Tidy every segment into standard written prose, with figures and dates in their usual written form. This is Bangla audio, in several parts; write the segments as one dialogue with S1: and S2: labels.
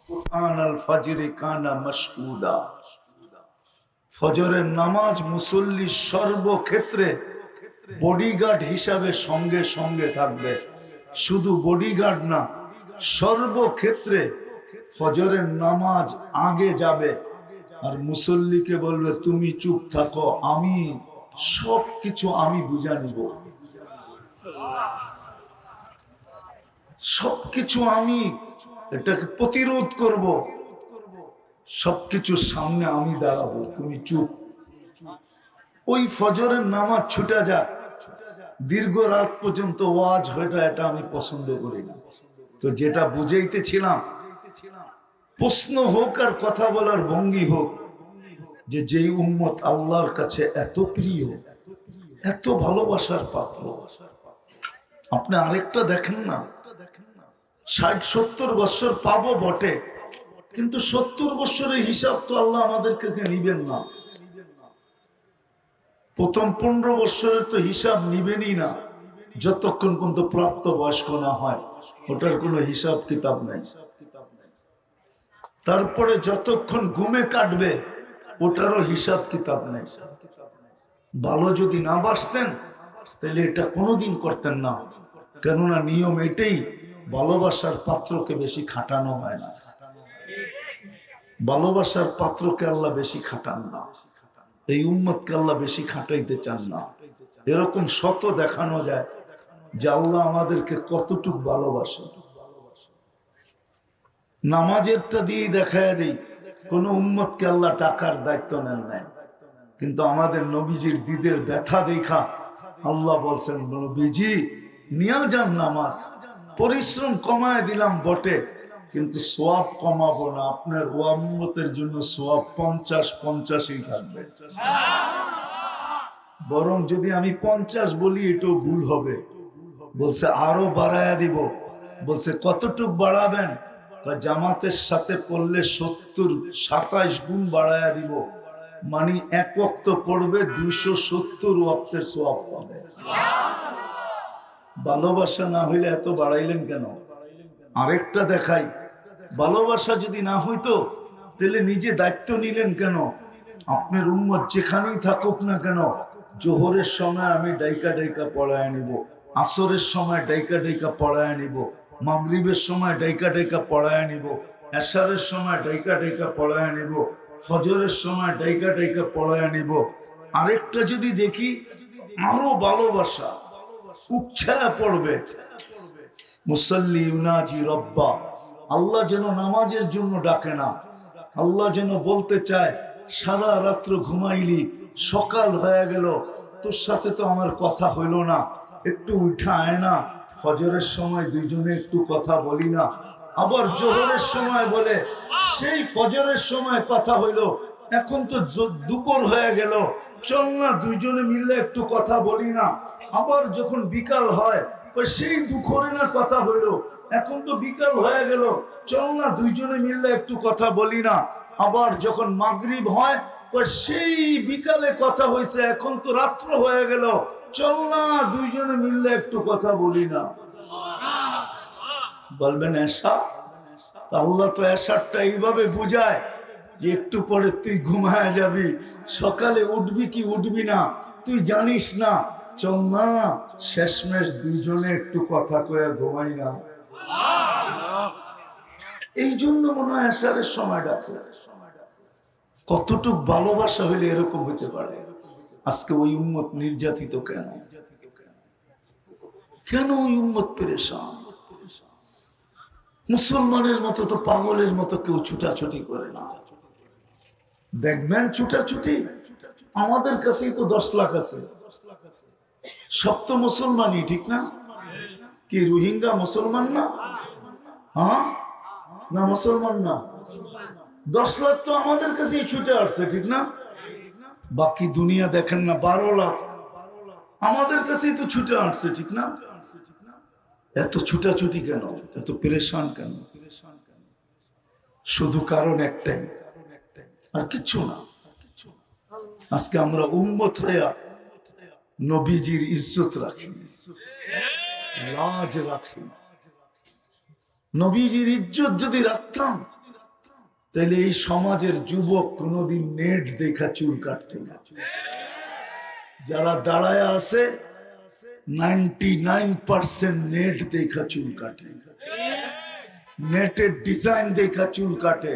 S1: কুরআনাল ফাজরি কানা মাশহুদা। ফজরের নামাজ মুসল্লি সর্বক্ষেত্রে বডিগার্ড হিসাবে সঙ্গে সঙ্গে থাকবে। শুধু বডিগার্ড না, সর্বক্ষেত্রে ফজরের নামাজ আগে যাবে আর মুসল্লিকে বলবে তুমি চুপ থাকো, আমি সবকিছু আমি বুঝা নিব, সবকিছু আমি এটাকে প্রতিরোধ করব, সবকিছুর সামনে আমি দাঁড়াবো, তুমি চুপ। ওই ফজরের নামাজ ছুটা যাক, দীর্ঘ রাত পর্যন্ত ওয়াজ হয়টা, এটা আমি পছন্দ করি না। তো যেটা বুঝাইতেছিলাম, প্রশ্ন হোক আর কথা বলার ভঙ্গি হোক, যে যেই উম্মত আল্লাহর কাছে এত প্রিয়, এত ভালোবাসার পাত্র, আপনি আরেকটা দেখেন না, 60-70 বছর পাবো বটে, কিন্তু 70 বছরের হিসাব তো আল্লাহ আমাদের কাছে নিবেন না। প্রথম 15 বছরের তো হিসাব নিবেনই না, যতক্ষণ পর্যন্ত প্রাপ্ত বয়স্ক না হয়, ওটার কোনো হিসাব কিতাব নাই। তারপরে যতক্ষণ ঘুমে কাটবে, ওটারও হিসাব কিতাব নেই। ভালো যদি না বাসতেন তাহলে এটা কোনোদিন করতেন না, কেননা নিয়ম এটাই, ভালোবাসার পাত্রকে বেশি খাটানো হয় না, ভালোবাসার পাত্রকে আল্লাহ বেশি খাটান না, এই উম্মতকে আল্লাহ বেশি খাটাইতে চান না। এরকম শত দেখানো যায় যে আল্লাহ আমাদেরকে কতটুকু ভালোবাসে। নামাজেরটা দিয়ে দেখায় দিই, কোন উম্মতকে আল্লাহ টাকার দায়িত্ব নেন নাই, কিন্তু আমাদের নবীজির দিদের ব্যথা দেখা আল্লাহ বলছেন, নবীজি নিয়ে যান নামাজ, পরিশ্রম কমায় দিলাম বটে, কিন্তু সোয়াব কমাবো না, আপনার উম্মতের জন্য সোয়াব 50-50ই থাকবে। বরং যদি আমি 50 বলি এটাও ভুল হবে। বলছে আরো বাড়ায়া দিব। বলছে কতটুক বাড়াবেন? জামাতের সাথে পড়লে 27 গুণ বাড়ায়া দিব, মানে এক ওয়াক্ত পড়বে 270 ওয়াক্তের সোয়াব পাবে। ভালোবাসা না হইলে এত বাড়াইলেন কেন? আরেকটা দেখাই, ভালোবাসা যদি না হইতো তাহলে নিজে দায়িত্ব নিলেন কেন? আপনার উম্মত যেখানেই থাকুক না কেন, জোহরের সময় আমি ডাইকা ডাইকা পড়ায় নিব, আসরের সময় ডাইকা ডাইকা পড়ায় নিব, মাগরিবের সময় ডাইকা ডাইকা পড়ায় নিব, এশারের সময় ডাইকা ডাইকা পড়ায় নিব, ফজরের সময় ডাইকা ডাইকা পড়ায় নিব। আরেকটা যদি দেখি, আরো ভালোবাসা উচ্ছায়া পড়বে, মুসাল্লি ইউনাজি রব্বা, আল্লাহ যেন নামাজের জন্য ডাকে না, আল্লাহ যেন বলতে চায় সারা রাত্র ঘুমাইলি, সকাল হয়ে গেল, তোর সাথে তো আমার কথা হইল না, একটু উঠা আয় না, ফজরের সময় দুইজনে একটু কথা বলি না। আবার জোহরের সময় বলে সেই ফজরের সময় কথা হইল, এখন তো দুপুর হয়ে গেল, চল না দুইজনে মিললে একটু কথা বলি না। আবার যখন বিকাল হয়, সেই দুপুরে না কথা হইল, এখন তো বিকাল হয়ে গেল, চল না দুইজনে মিললে একটু কথা বলি না। আবার যখন মাগরিব হয়, সেই বিকালে কথা হয়েছে, এখন তো রাত্র হয়ে গেল, চল না দুইজনে মিললে একটু কথা বলি না। বলবেন এশা? আল্লাহ তো এশারটা এইভাবে বুঝায় যে একটু পরে তুই ঘুমায় যাবি, সকালে উঠবি কি উঠবি না তুই জানিস না, চল না শেষমেশ দুইজনে একটু কথা কয়ে ঘুমাই না। এই জন্য মনে হয় এশারের সময় ডাকে। কতটুক ভালোবাসা হইলে এরকম হইতে পারে? আজকে ওই উম্মত নির্যাতিত কেন? কেন ওই উম্মত পেরেশান? মুসলমানের মতো তো পাগলের মতো কেউ ছুটাছুটি করে না। দেখবেন ছুটাছুটি, আমাদের কাছেই তো 10 লাখ আছে, সব তো মুসলমানই, ঠিক না? কি রোহিঙ্গা মুসলমান না? হ্যাঁ না, মুসলমান না? 10 লাখ তো আমাদের কাছেই ছুটে আসছে, ঠিক না? বাকি দুনিয়া দেখেন না, 12 লাখ আমাদের কাছেই তো ছুটে আসছে, ঠিক না? এত ছুটাছুটি কেন? এত পেরেশান কেন? শুধু কারণ একটাই, আর কিচ্ছু না। আজকে আমরা উম্মত হইয়া নবীজির ইজ্জত রাখি, লাজ রাখি। নবীজির ইজ্জত যদি রাখতাম তাহলে এই সমাজের যুবক কোনোদিন নেট দেখা চুল কাটতে না। যারা দাঁড়ায় আছে 99% নেট দেখা চুল কাটে, নেটের ডিজাইন দেখা চুল কাটে।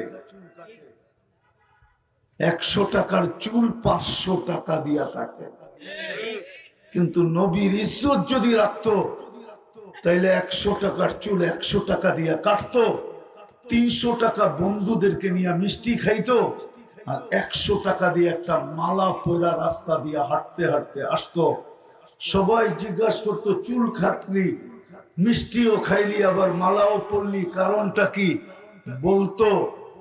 S1: 100 টাকার চুল 500 টাকা দিয়া কাটে। কিন্তু নবীর ইজ্জত যদি রাখতো তাইলে 100 টাকার চুল 100 টাকা দিয়া কাটতো, 300 টাকা বন্ধুদেরকে নিয়ে মিষ্টি খাইতো, আর 100 টাকা দিয়ে একটা মালা পরা রাস্তা দিয়ে হাঁটতে হাঁটতে আসতো। সবাই জিজ্ঞাসা করতো, চুল কাটলি, মিষ্টিও খাইলি, আবার মালাও পরলি, কারণটা কি? বলতো,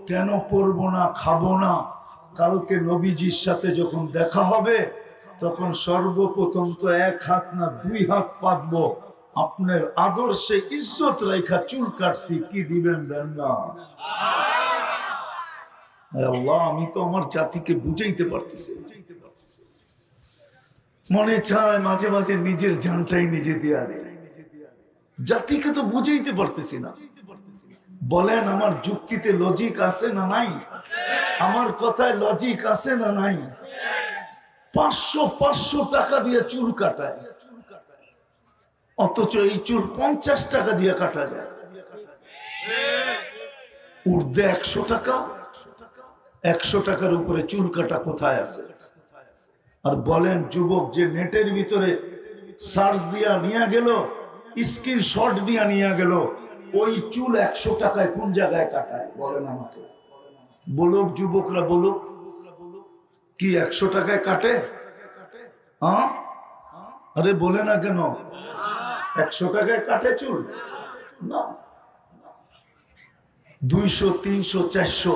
S1: কেন পরবো না, খাবো না? কালকে নবীজির সাথে যখন দেখা হবে তখন সর্বপ্রথম তো 1 হাত না 2 হাত পাতবো। আপনার আদর্শে ইজ্জত রেখা চুল কাটছি, কি দিবেন? দেন না। আল্লাহ, আমি তো আমার জাতিকে বুঝাইতে পারতেছি। মনে চায় মাঝে মাঝে নিজের জানটাই নিজে দিয়া দেয়। জাতিকে তো বুঝাইতে পারতেছি না। বলেন, আমার যুক্তিতে লজিক আছে না নাই? আমার কথায় লজিক আছে না নাই? 500 টাকা দিয়ে চুল কাটায়, অথচ এই চুল 50 টাকা দিয়ে কাটা যায়। ঊর্ধ্বে 100 টাকা, 100 টাকার উপরে চুল কাটা কোথায় আছে? আর বলেন, যুবক যে নেটের ভিতরে সার্চ দিয়া নিয়ে গেল, স্ক্রিনশট দিয়া নিয়ে গেল, ওই চুল 100 টাকায় কোন জায়গায় কাটায়? বলেন আমাকে, বলুক যুবকরা, বলুক, কি 100 টাকায় কাটে? হ্যাঁ, আরে বলে না কেন? 100 টাকায় কাটে চুল? না। 200, 300, 400,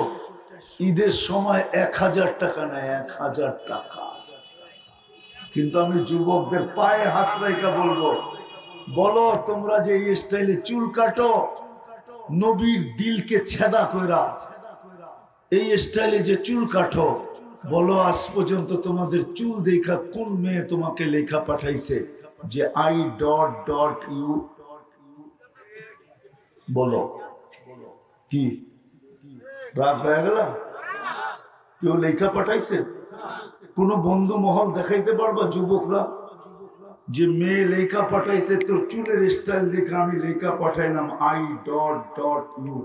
S1: ঈদের সময় 1000 টাকা নেয়, 1000 টাকা। কিন্তু আমি যুবকদের পায়ে হাত রেখে বলবো, বলো তোমরা যে এই স্টাইলে চুল কাটো, নবীর দিলকে ছেদা কইরা এই স্টাইলে যে চুল কাটো, বলো আজ পর্যন্ত তোমাদের চুল দেখা কোন মেয়ে তোমাকে লেখা পাঠাইছে যে I.U? বলো, কি রাগ হয়ে গেল? কেউ লেখা পাঠাইছে? কোন বন্ধু মহল দেখাইতে পারবা যুবকরা যে মেয়ে লেখা পাঠাইছে তোর চুলের স্টাইল দেখে আমি লেখা পাঠাইলাম I.U?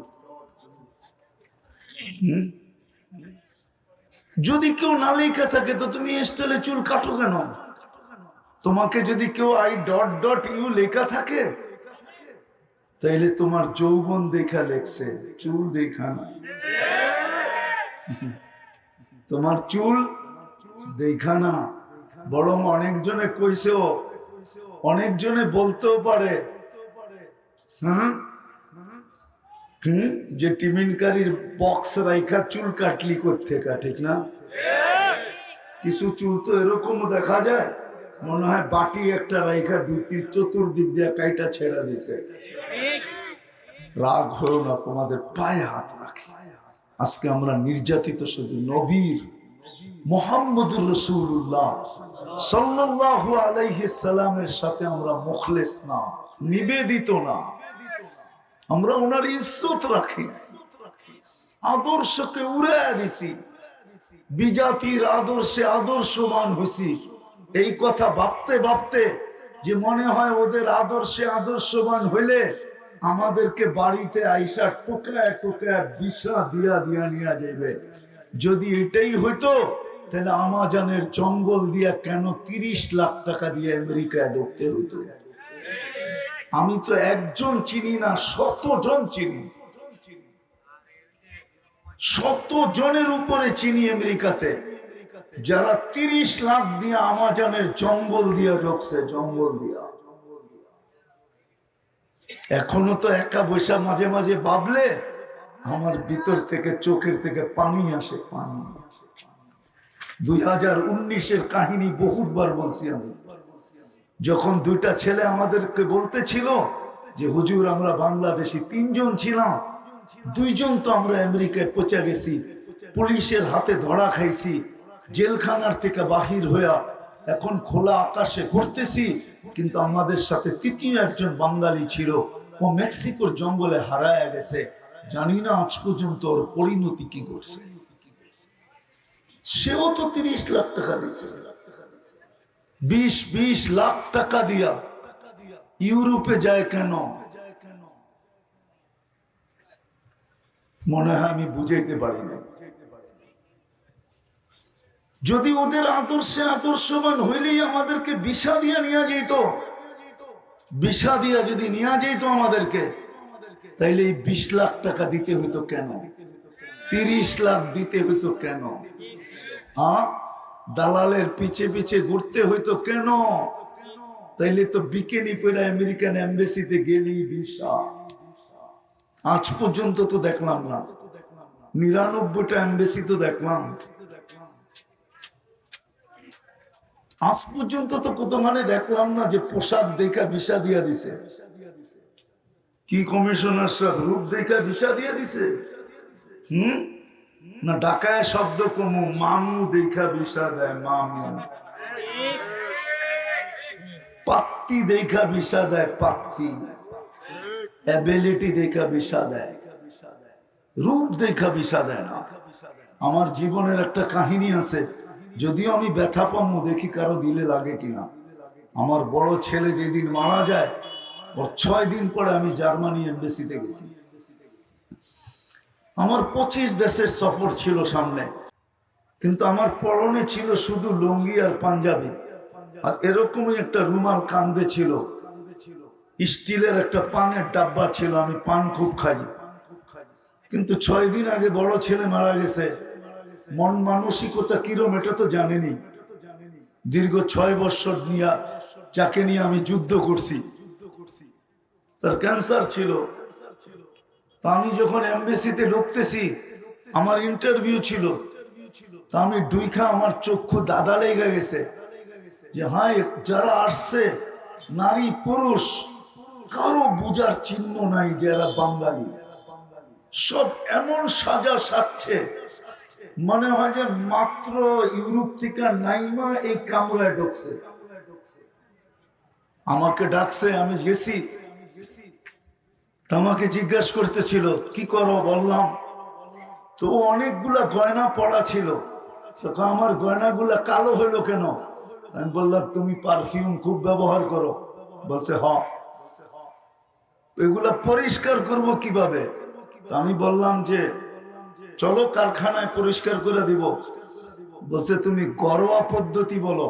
S1: যদি কেউ না লেখা থাকে তো তুমি স্টাইলে চুল কাটো কেন? তোমাকে যদি কেউ I.U লেখা থাকে তাইলে তোমার যৌবন দেখা লেখছে, চুল দেখা না। তোমার চুল দেখা না, বরং অনেকজনে কইছেও, অনেকজনে বলতেও পারে যে টিমিনকারীর বক্স রাইখা চুল কাটলি কোত্থেকা, ঠিক না? কিছু চুল তো এরকমও দেখা যায়, মনে হয় বাটি একটা রাইখা চতুর্দিক দিয়ে কাইটা ছেড়া দিছে। রাগ হলো না, তোমাদের পায়ে হাত রাখি। আজকে আমরা নির্যাতিত শুধু নবীর মুহাম্মদুর রাসূলুল্লাহ সাল্লাল্লাহু আলাইহি সাল্লামের সাথে আমরা মুখলেস না, নিবেদিত না। আমরা ওনার ইজ্জত রাখি, আদর্শকে উড়াইয়া দিছি, বিজাতির আদর্শে আদর্শবান হইছি। এই কথা ভাবতে ভাবতে যে মনে হয় ওদের আদর্শে আদর্শবান হইলে আমাদেরকে বাড়িতে আইসা টোকায় টোকায় বিষা দিয়া দিয়া নিয়ে যাবে। যদি এটাই হইতো তাহলে আমাজনের জঙ্গল দিয়া কেন 30 লাখ টাকা দিয়ে আমেরিকায় ঢুকতে হইতো? আমি তো একজন চিনি না, 100 জন চিনি, 100 জনের উপরে চিনি আমেরিকাতে, যারা 30 লাখ দিয়ে আমাজনের জঙ্গল দিয়া ঢুকছে, জঙ্গল দিয়া। এখনো তো একা বৈশা মাঝে মাঝে ভাবলে আমার ভিতর থেকে চোখের থেকে পানি আসে, পানি। 2019-এর কাহিনী বহুতবার বলছি আমি। যখন 2টা ছেলে আমাদেরকে বলতেছিল যে হুজুর আমরা বাংলাদেশি 3 জন ছিলাম, 2 জন তো আমরা আমেরিকায় পৌঁছে গেছি, পুলিশের হাতে ধরা খাইছি, জেলখানার থেকে বাহির হইয়া এখন খোলা আকাশে ঘুরতেছি, কিন্তু আমাদের সাথে তৃতীয় একজন বাঙালি ছিল, ও মেক্সিকোর জঙ্গলে হারায় গেছে। জানি না আজ পর্যন্ত ওর পরিণতি কি করছে। সেও তো 30 লাখ টাকা দিয়েছে, 20 লাখ টাকা দিয়া ইউরোপে যায় কেন? মনে হয় আমি বুঝাইতে পারি না। যদি ওদের আদর্শে আদর্শবান হইলেই আমাদেরকে ভিসা দিয়ে নিয়ে যেত, ভিসা দিয়া যদি নিয়ে যেত আমাদেরকে, তাইলে এই 20 লাখ টাকা দিতে হইতো কেন? 30 লাখ দিতে হইতো কেন? দালালের পিছে পিছে ঘুরতে হইতো কেন? তাইলে তো বিকেনি পড়ে আমেরিকান এম্বাসিতে গেলি ভিসা। আজ পর্যন্ত তো দেখলাম না, 99টা এম্বাসি তো দেখলাম, আজ পর্যন্ত তো কত মানে দেখলাম না যে পোশাক দেখা ভিসা দিয়া দিছে। কি কমিশনার সাহেব রূপ দেখা ভিসা দিয়া দিছে? না ঢাকায় শব্দ কমু মামু দেখা ভিসা দেয়, মামু পাত্তি দেখা ভিসা দেয়, পাত্তি এবিলিটি দেখা ভিসা দেয়, রূপ দেখা ভিসা দেয় না। আমার জীবনের একটা কাহিনী আছে, যদিও আমি ব্যথা পাবো, দেখি কারো দিলে লাগে কিনা। আমার বড় ছেলে যেদিন মারা যায়, ওর 6 দিন পরে আমি জার্মানি এম্বাসিতে গেছি। আমার 25 দেশের সফর ছিল সামনে, কিন্তু আমার পরনে ছিল শুধু লুঙ্গি আর পাঞ্জাবি, আর এরকমই একটা রুমাল কান্দে ছিল, স্টিলের একটা পানের ডাব্বা ছিল, আমি পান খুব খাই। কিন্তু 6 দিন আগে বড় ছেলে মারা গেছে, মন মানসিকতা কিরম এটা তো জানেনি। দীর্ঘ 6 বছর নিয়ে যাকে নিয়ে আমি যুদ্ধ করছি, তার ক্যান্সার ছিল। তা আমি যখন এমবেসিতে ঢুকতেছি, আমার ইন্টারভিউ ছিল, তা আমি ডুইখা আমার চক্ষু দাদা লেগে গেছে যে হ্যাঁ, যারা আসছে নারী পুরুষ কারো বুঝার চিহ্ন নাই যে এরা বাঙালি। সব এমন সাজা সাজছে, মনে হয় যে মাত্র ইউরোপ থেকে নাইমা এই কামরায় ঢুকছে। আমাকে ডাকছে, আমি গেছি, আমাকে জিজ্ঞাসা করতেছিল কি করো, বললাম। তো অনেকগুলা গয়না পড়া ছিল, আমার গয়নাগুলা কালো হলো কেন? আমি বললাম তুমি পারফিউম খুব ব্যবহার করো। বলছে হ। এগুলা পরিষ্কার করব কিভাবে? আমি বললাম যে চলো কারখানায় পরিষ্কার করে দিব। বলছে তুমি ঘরোয়া পদ্ধতি বলো।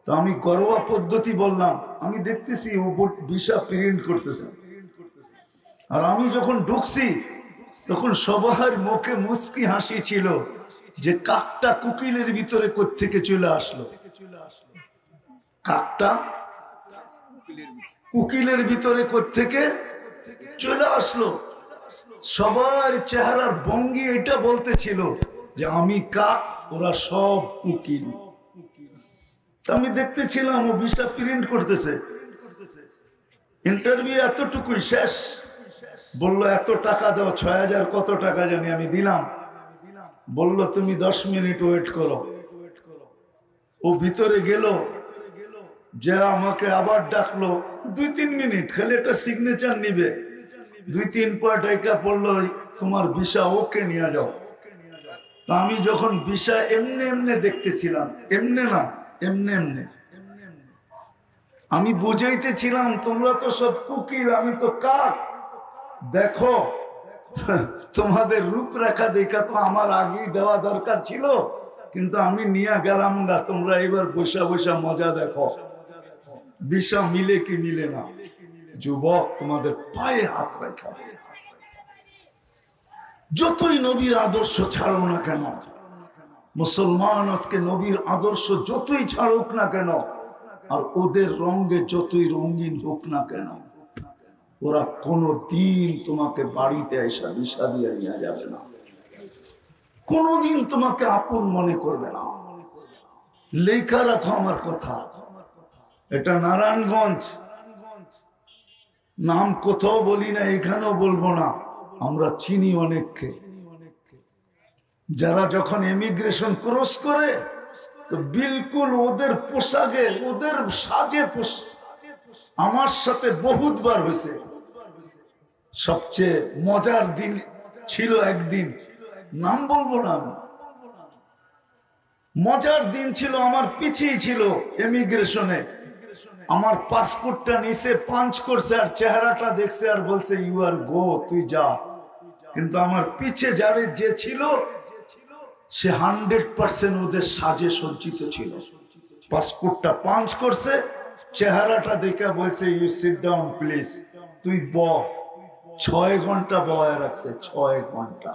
S1: তো আমি ঘরোয়া পদ্ধতি বললাম। আমি দেখতেছি ও ভিসা প্রিন্ট করতেছে, আর আমি যখন ঢুকছি তখন সবার মুখে মুস্কি হাসি ছিল যে কাকটা কুকিলের ভিতরে কোত্থেকে চলে আসলো। কাকটা কুকিলের ভিতরে কোত্থেকে চলে আসলো। সবার চেহারার ভঙ্গি এটা বলতেছিল যে আমি কাক, ওরা সব কুকিল। আমি দেখতেছিলাম ও ভিসা প্রিন্ট করতেছে। ইন্টারভিউ এতটুকুই শেষ। বললো এত টাকা দাও, 6000 কত টাকা জানি আমি দিলাম। বললো তুমি 10 মিনিট ওয়েট করো। ও ভিতরে গেল, যে আমাকে আবার ডাকলো 2-3 মিনিট, খালি একটা সিগনেচার নিবে। 2-3 পর ডাইকা পড়লো তোমার ভিসা ওকে নিয়ে যাও। তা আমি যখন ভিসা এমনি এমনি দেখতেছিলাম, এমনি না এমনি এমনি, আমি বুঝাইতেছিলাম তোমরা তো সব কুকিল, আমি তো কাক। দেখো তোমাদের রূপরেখা দেখা তো আমার আগেই দেওয়া দরকার ছিল, কিন্তু আমি নিয়ে গেলাম না। তোমরা এবার বসা বসা মজা দেখো, ভিসা মিলে কি মিলে না। যুবক, তোমাদের পায়ে হাত রাখা, যতই নবীর আদর্শ ছাড়ো না কেন, মুসলমান আজকে নবীর আদর্শ যতই ছাড়ুক না কেন, আর ওদের রঙে যতই রঙিন হোক না কেন, ওরা কোনদিন তোমাকে বাড়িতে এসে ভিসা দিয়ে নিয়ে যাবে না, কোনদিন তোমাকে আপন মনে করবে না। লেখা রাখো আমার কথা। এটা নারায়ণগঞ্জ, নাম কোথাও বলি না, এখানেও বলবো না। আমরা চিনি অনেককে, যারা যখন ইমিগ্রেশন ক্রস করে তো বিলকুল ওদের পোশাকে, ওদের সাজে আমার সাথে বহুতবার হয়েছে। সবচেয়ে মজার দিন ছিল একদিন, নাম বলবো না আমি, মজার দিন ছিল। আমার পিছিয়ে ছিল ইমিগ্রেশনে, আমার পাসপোর্টটা নিচে পাঞ্চ করছে আর চেহারাটা দেখছে আর বলছে ইউ আর গো, তুই যা। কিন্তু আমার পিছে যারে যে ছিল সে 100% ওদের সাজে সজ্জিত ছিল। পাসপোর্টটা পাঞ্চ করছে, চেহারাটা দেখে বলছে ইউ সিট ডাউন প্লিজ, তুই ব। 6 ঘন্টা বয়া রাখছে, 6 ঘন্টা।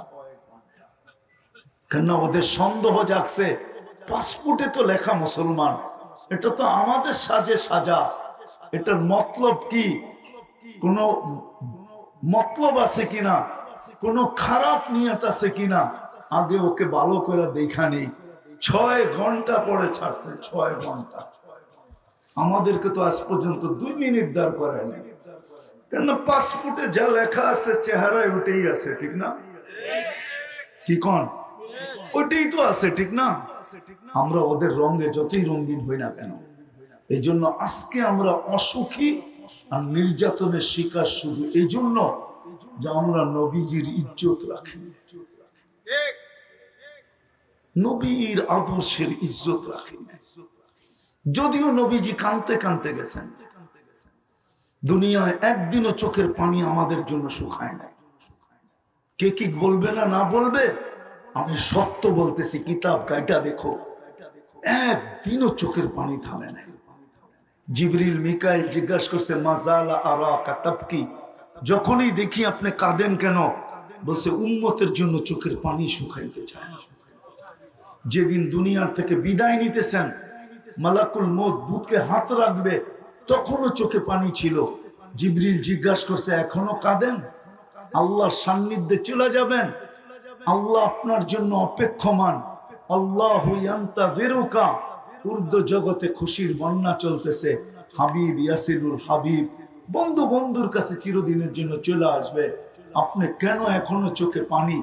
S1: কেন? ওদের সন্দেহ জাগছে, পাসপোর্টে তো লেখা মুসলমান, এটা তো আমাদের সাজে সাজা, এটার মতলব কি, কোন মতলব আছে কিনা, কোন খারাপ নিয়ত আছে কিনা, আগে ওকে ভালো করে দেখা নেই। 6 ঘন্টা পরে ছাড়ছে, 6 ঘন্টা। আমাদেরকে তো আজ পর্যন্ত 2 মিনিট দাঁড় করায় নাই। কেন? পাসপোর্টে যা লেখা আছে চেহারায় ওটাই আছে, ঠিক না? কি কন? ওটাই তো আছে, ঠিক না? আমরা ওদের রঙে যতই রঙিন হই না কেন, এই জন্য আজকে আমরা অসুখী আর নির্যাতনের শিকার শুধু এই জন্য যে আমরা নবীজির ইজ্জত রাখি, নবীর আদর্শের ইজ্জত রাখি। যদিও নবীজি কাঁদতে কাঁদতে গেছেন, দুনিয়ায় একদিনও চোখের পানি আমাদের জন্য শুকায় নাই। কে কি বলবে না না বলবে, আমি সত্য বলতেছি, কিতাব গাইটা দেখো, একদিনও চোখের পানি থামে নাই। জিবরিল মিকাইল জিজ্ঞাসা করছে মাজালা আরাকা তাবকি, যখনই দেখি আপনি কাঁদেন কেন, বলছে উম্মতের জন্য চোখের পানি শুকাইতে চায়। যেদিন দুনিয়ার থেকে বিদায় নিতেছেন, মালাকুল মউত বুকে হাত রাখবে, তখনও চোখে পানি ছিল। জিবরিল জিজ্ঞাসা করছে এখনো কাঁদেন? আল্লাহর সান্নিধ্যে চলে যাবেন, আল্লাহ আপনার জন্য অপেক্ষমান। আল্লাহু ইয়ান্তাযিরুকা, উর্দু জগতে খুশির বন্যা চলতেছে। হাবিব ইয়াসিরুল হাবিব, বন্ধু বন্ধুর কাছে চিরদিনের জন্য চলে আসবে। আপনি কেন এখনো চোখে পানি?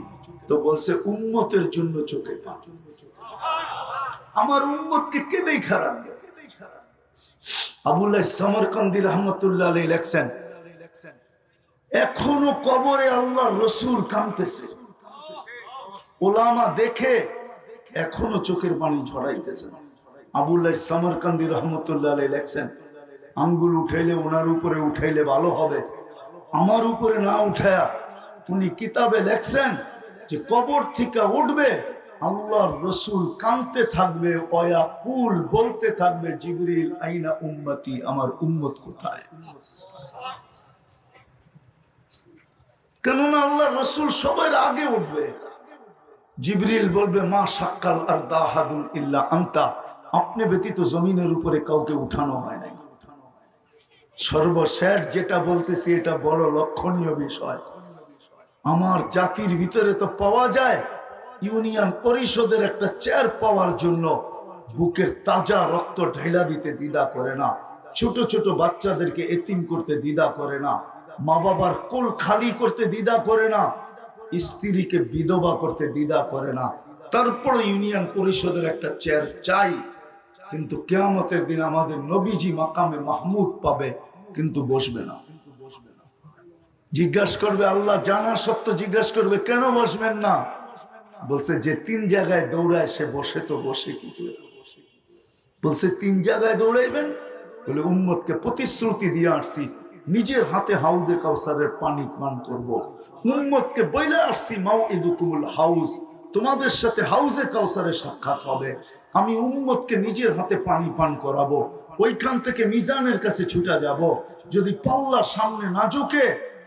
S1: তো বলছে উম্মতের জন্য চোখে পানি। আমার উম্মতকে কে দেখা রাখবে? আবুল্লাহ সমরকান্দি রহমতুল্লাহ আলাইহি লেখছেন, এখনো কবরে আল্লাহর রাসূল কাঁদতেছে, ওলামা দেখে এখনো চোখের পানি ঝরাইতেছে। আবুল্লাহ সমরকান্দি রহমতুল্লাহ আলাইহি লেখছেন, আঙ্গুল উঠাইলে ওনার উপরে উঠাইলে ভালো হবে, আমার উপরে না উঠায়া উনি কিতাবে লেখছেন যে কবর থেকে উঠবে, আল্লাহর রাসূল কাঁদতে থাকবে, ওয়াকুল বলতে থাকবে জিবরিল আইনা উম্মতি, আমার উম্মত কোথায়? কেননা আল্লাহর রাসূল সবার আগে উঠবে। জিবরিল বলবে মা শাক্কাল আরদা আহাদুন ইল্লা আনতা, আপনি ব্যতীত জমিনের উপরে কাউকে উঠানো হয় নাই। সর্বশেষ যেটা বলতেছি এটা বড় লক্ষণীয় বিষয়। আমার জাতির ভিতরে তো পাওয়া যায়, ইউনিয়ন পরিষদের একটা চেয়ার পাওয়ার জন্য বুকের তাজা রক্ত ঢেলা দিতে দ্বিধা করে না, ছোট ছোট বাচ্চাদেরকে এতিম করতে দ্বিধা করে না, মা বাবার কোল খালি করতে দ্বিধা করে না, স্ত্রীকে বিধবা করতে দ্বিধা করে না। তারপরে ইউনিয়ন পরিষদের একটা চেয়ার চাই, কিন্তু কিয়ামতের দিন আমাদের নবীজি মাকামে মাহমুদ পাবে, কিন্তু বসবে না। জিজ্ঞাসা করবে, আল্লাহ জানা সত্য জিজ্ঞাসা করবে কেন বসবেন না? বলছে যে 3 জায়গায় দৌড়ায় সে বসে, তো বসে কি করে? বলছে 3 জায়গায় দৌড়াইবেন, বলে উম্মতকে প্রতিশ্রুতি দিয়ে আসছি নিজের হাতে হাউজে কাউসারের পানি পান করব। উম্মতকে বইলে আসছি মাউইদুকুমুল হাউজ, তোমাদের সাথে হাউজে কাউসারে সাক্ষাৎ হবে, আমি উম্মতকে নিজের হাতে পানি পান করাবো। ওইখান থেকে মিজানের কাছে ছুটে যাব, যদি পাল্লা সামনে না ঝুঁকে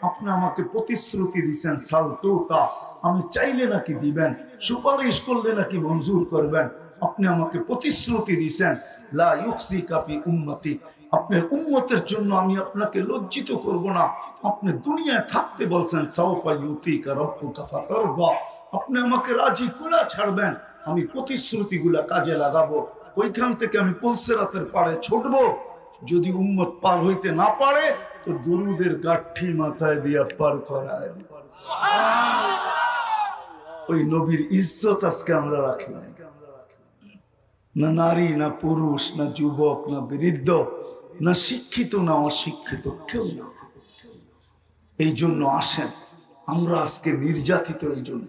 S1: আপনি আমাকে প্রতিশ্রুতি দিচ্ছেন সালতুতা, আমি চাইলে নাকি দিবেন, সুপারিশ করলে নাকি মঞ্জুর করবেন, আপনি আমাকে প্রতিশ্রুতি দিচ্ছেন লা ইউকসিকা ফি উম্মতি, আপনার উম্মতের জন্য আমি আপনাকে লজ্জিত করব না। আপনি দুনিয়ায় থাকতে বলছেন সাউফা ইউতিকা রাব্বুকা ফাতারদা, আপনি আমাকে রাজি করে ছাড়বেন, আমি প্রতিশ্রুতিগুলা কাজে লাগাবো। ওইখান থেকে আমি পুলসিরাতের পাড়ে ছুটবো, যদি উম্মত পার হইতে না পারে তো দুরুদের গাঠি মাথায় দিয়া পার করায় দিব। ওই নবীর ইজ্জত আজকে আমরা রাখি না, নারী না পুরুষ না যুবক না বৃদ্ধ না শিক্ষিত না অশিক্ষিত, কেউ না। এই জন্য আসেন, আমরা আজকে নির্যাতিত এই জন্য